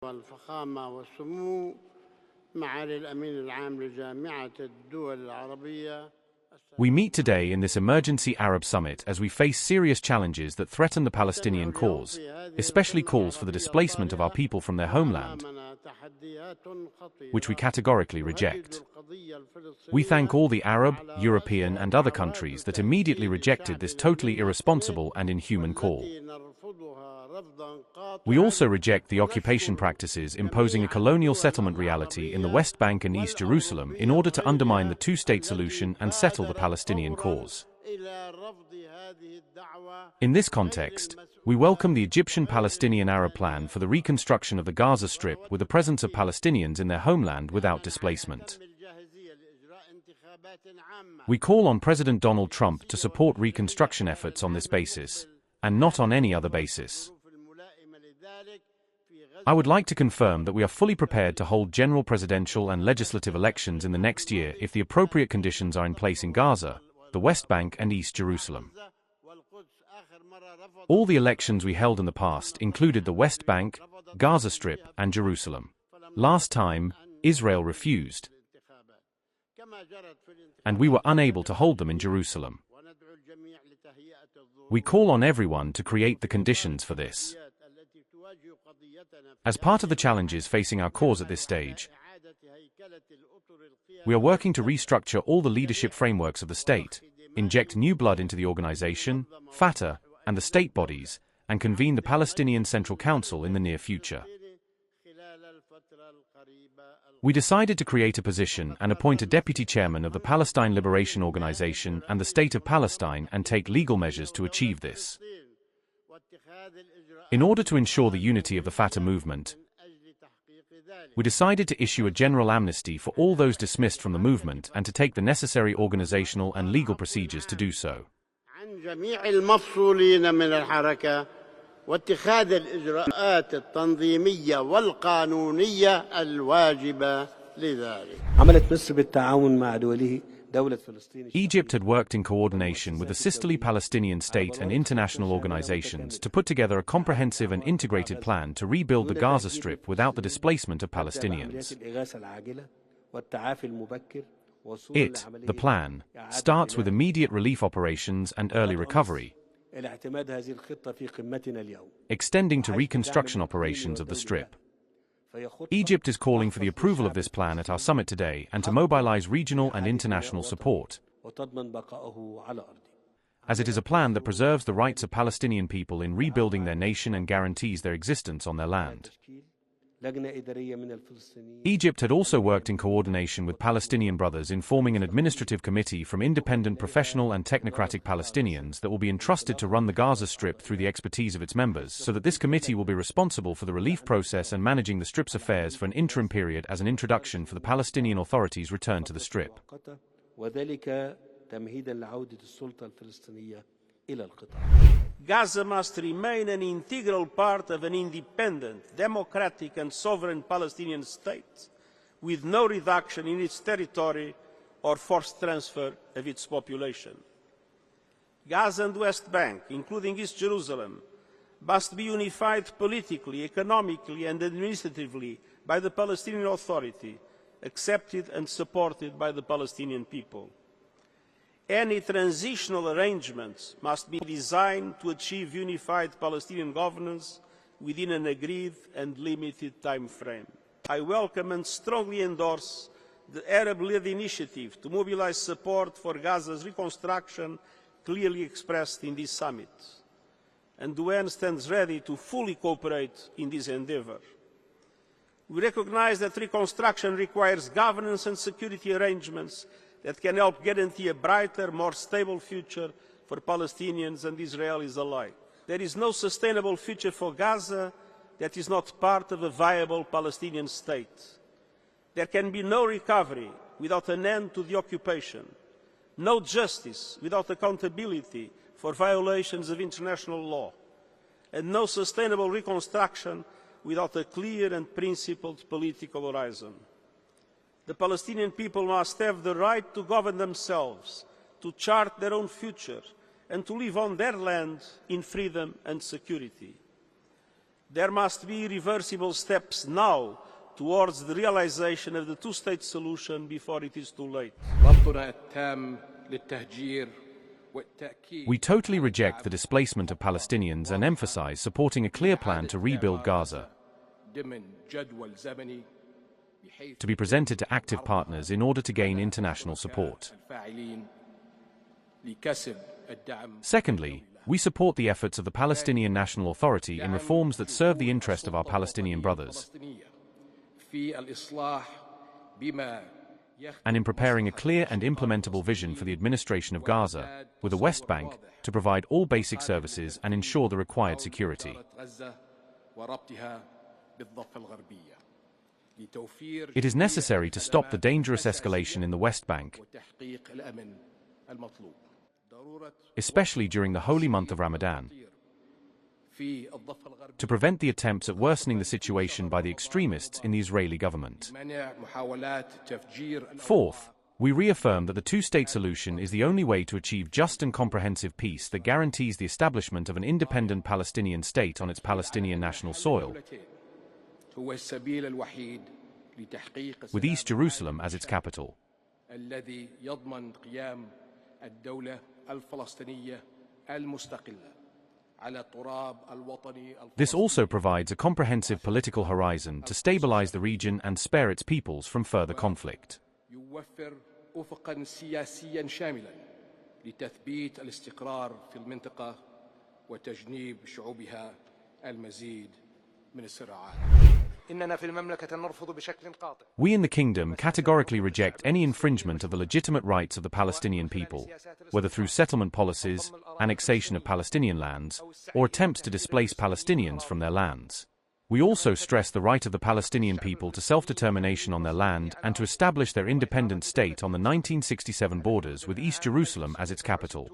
والفخامة والسمو معالي الأمين العام لجامعة الدول العربية. We meet today in this emergency Arab summit as we face serious challenges that threaten the Palestinian cause, especially calls for the displacement of our people from their homeland, which we categorically reject. We thank all the Arab, European and other countries that immediately rejected this totally irresponsible and inhuman call. We also reject the occupation practices imposing a colonial settlement reality in the West Bank and East Jerusalem in order to undermine the two-state solution and settle the Palestinian cause. In this context, we welcome the Egyptian-Palestinian Arab plan for the reconstruction of the Gaza Strip with the presence of Palestinians in their homeland without displacement. We call on President Donald Trump to support reconstruction efforts on this basis, and not on any other basis. I would like to confirm that we are fully prepared to hold general presidential and legislative elections in the next year if the appropriate conditions are in place in Gaza, the West Bank and East Jerusalem. All the elections we held in the past included the West Bank, Gaza Strip and Jerusalem. Last time, Israel refused, and we were unable to hold them in Jerusalem. We call on everyone to create the conditions for this. As part of the challenges facing our cause at this stage, we are working to restructure all the leadership frameworks of the state, inject new blood into the organization, Fatah, and the state bodies, and convene the Palestinian Central Council in the near future. We decided to create a position and appoint a deputy chairman of the Palestine Liberation Organization and the State of Palestine and take legal measures to achieve this. In order to ensure the unity of the Fatah movement, we decided to issue a general amnesty for all those dismissed from the movement and to take the necessary organizational and legal procedures to do so. واتخاذ الإجراءات التنظيمية والقانونية الواجبة لذلك. عملت مصر بالتعاون مع دوله دولة فلسطين. Egypt had worked in coordination with the sisterly Palestinian state and international organizations to put together a comprehensive and integrated plan to rebuild the Gaza Strip without the displacement of Palestinians. It, the plan, starts with immediate relief operations and early recovery, extending to reconstruction operations of the Strip. Egypt is calling for the approval of this plan at our summit today and to mobilize regional and international support, as it is a plan that preserves the rights of Palestinian people in rebuilding their nation and guarantees their existence on their land. Egypt had also worked in coordination with Palestinian brothers in forming an administrative committee from independent professional and technocratic Palestinians that will be entrusted to run the Gaza Strip through the expertise of its members, so that this committee will be responsible for the relief process and managing the Strip's affairs for an interim period as an introduction for the Palestinian authorities' return to the Strip. Gaza must remain an integral part of an independent, democratic and sovereign Palestinian state, with no reduction in its territory or forced transfer of its population. Gaza and West Bank, including East Jerusalem, must be unified politically, economically and administratively by the Palestinian Authority, accepted and supported by the Palestinian people. Any transitional arrangements must be designed to achieve unified Palestinian governance within an agreed and limited time frame. I welcome and strongly endorse the Arab-led initiative to mobilize support for Gaza's reconstruction clearly expressed in this summit, and the UN stands ready to fully cooperate in this endeavour. We recognise that reconstruction requires governance and security arrangements that can help guarantee a brighter, more stable future for Palestinians and Israelis alike. There is no sustainable future for Gaza that is not part of a viable Palestinian state. There can be no recovery without an end to the occupation, no justice without accountability for violations of international law, and no sustainable reconstruction without a clear and principled political horizon. The Palestinian people must have the right to govern themselves, to chart their own future, and to live on their land in freedom and security. There must be irreversible steps now towards the realization of the two-state solution before it is too late. We totally reject the displacement of Palestinians and emphasize supporting a clear plan to rebuild Gaza, to be presented to active partners in order to gain international support. Secondly, we support the efforts of the Palestinian National Authority in reforms that serve the interest of our Palestinian brothers, and in preparing a clear and implementable vision for the administration of Gaza, with a West Bank, to provide all basic services and ensure the required security. It is necessary to stop the dangerous escalation in the West Bank, especially during the holy month of Ramadan, to prevent the attempts at worsening the situation by the extremists in the Israeli government. Fourth, we reaffirm that the two-state solution is the only way to achieve just and comprehensive peace that guarantees the establishment of an independent Palestinian state on its Palestinian national soil, with East Jerusalem as its capital. This also provides a comprehensive political horizon to stabilize the region and spare its peoples from further conflict. We in the Kingdom categorically reject any infringement of the legitimate rights of the Palestinian people, whether through settlement policies, annexation of Palestinian lands, or attempts to displace Palestinians from their lands. We also stress the right of the Palestinian people to self-determination on their land and to establish their independent state on the 1967 borders with East Jerusalem as its capital.